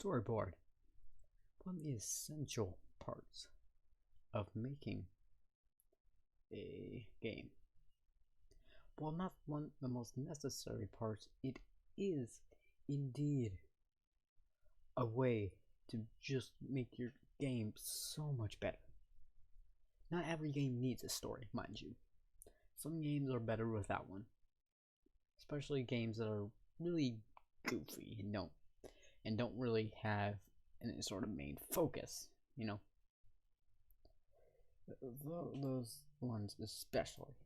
Storyboard. One of the essential parts of making a game. While not one of the most necessary parts, it is indeed a way to just make your game so much better. Not every game needs a story, mind you. Some games are better without one. Especially games that are really goofy and don't really have any sort of main focus, you know. Those ones especially.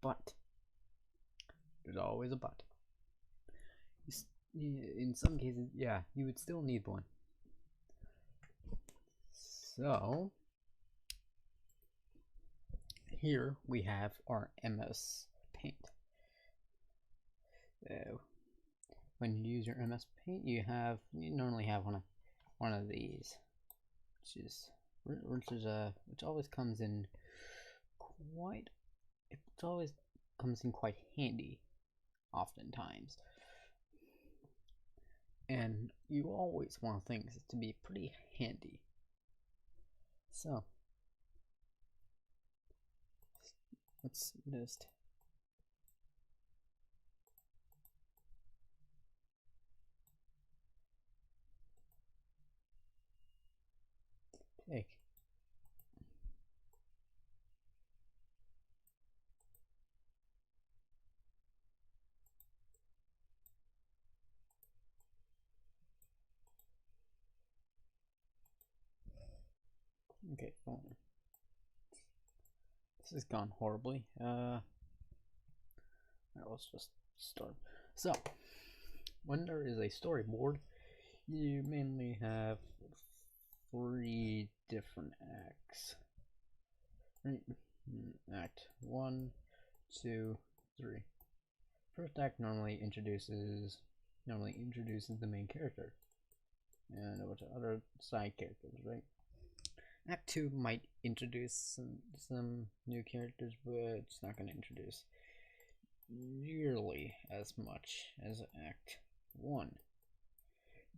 But there's always a but. In some cases, yeah, you would still need one. So here we have our MS Paint. So when you use your MS Paint, you normally have one of these, which always comes in quite handy, oftentimes. And you always want things to be pretty handy. So let's just take okay, fine. This has gone horribly. Let's just start. So, when there is a storyboard, you mainly have 3 different acts. Right? Act 1, 2, 3. First act normally introduces the main character and a bunch of other side characters, right? Act 2 might introduce some new characters, but it's not going to introduce nearly as much as Act 1.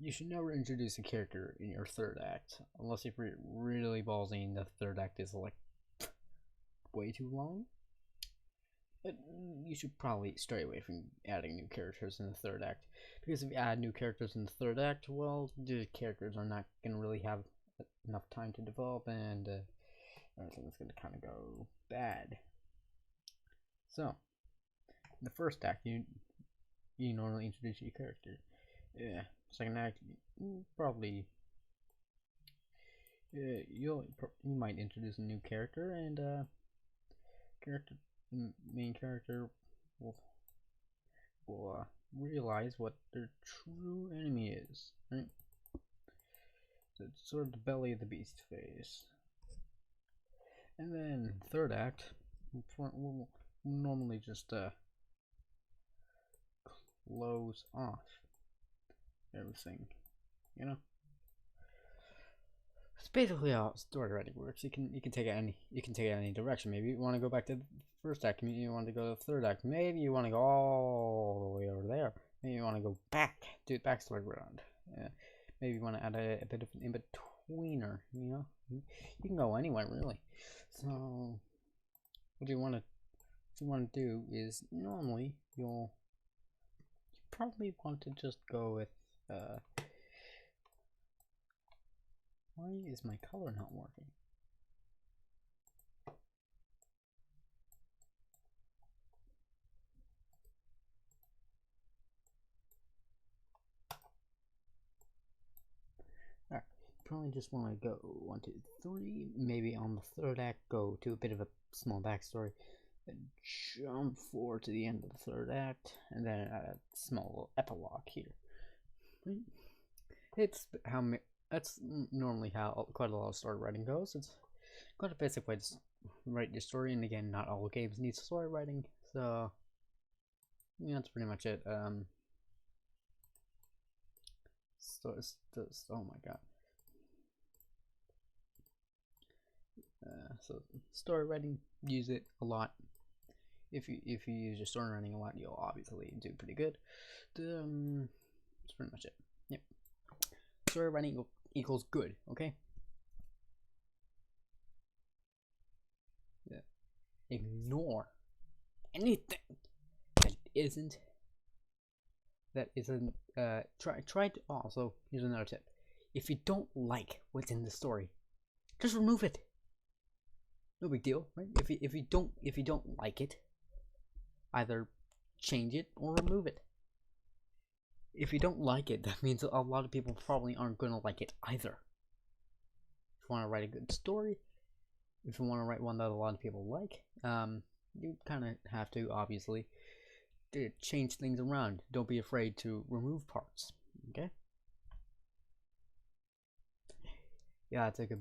You should never introduce a character in your third act, unless if you're really ballsy and the third act is like way too long. But you should probably stray away from adding new characters in the third act, because if you add new characters in the third act, well, the characters are not going to really have enough time to develop, and everything's going to kind of go bad. So, in the first act, you normally introduce your character. Yeah, second act, probably you might introduce a new character, and main character will realize what their true enemy is, right? So it's sort of the belly of the beast phase. And then third act, we'll normally just close off everything, you know. It's basically how Storywriting works. You can take it any direction. Maybe you want to go back to the first act. Maybe you want to go to the third act. Maybe you want to go all the way over there. Maybe you want to go back, do it backstory round. Maybe you want to add a bit of an in-betweener. You know, you can go anywhere really. So what you want to do is normally you probably want to just go with why is my color not working? Alright, probably just want to go 1, 2, 3. Maybe on the third act, go to a bit of a small backstory, then jump forward to the end of the third act, and then a small epilogue here. That's normally how quite a lot of story writing goes. It's quite a basic way to write your story, and again, not all games need story writing, so yeah, that's pretty much it. Oh my god. So story writing, use it a lot. if you use your story writing a lot, you'll obviously do pretty good. That's pretty much it. Yep. Story writing equals good. Okay. Yeah. Ignore anything that isn't try to also here's another tip. If you don't like what's in the story, just remove it. No big deal, right? If you don't like it, either change it or remove it. If you don't like it, that means a lot of people probably aren't gonna like it either. If you want to write a good story, if you want to write one that a lot of people like, you kind of have to obviously change things around. Don't be afraid to remove parts. Okay. Yeah, it's a goodbye.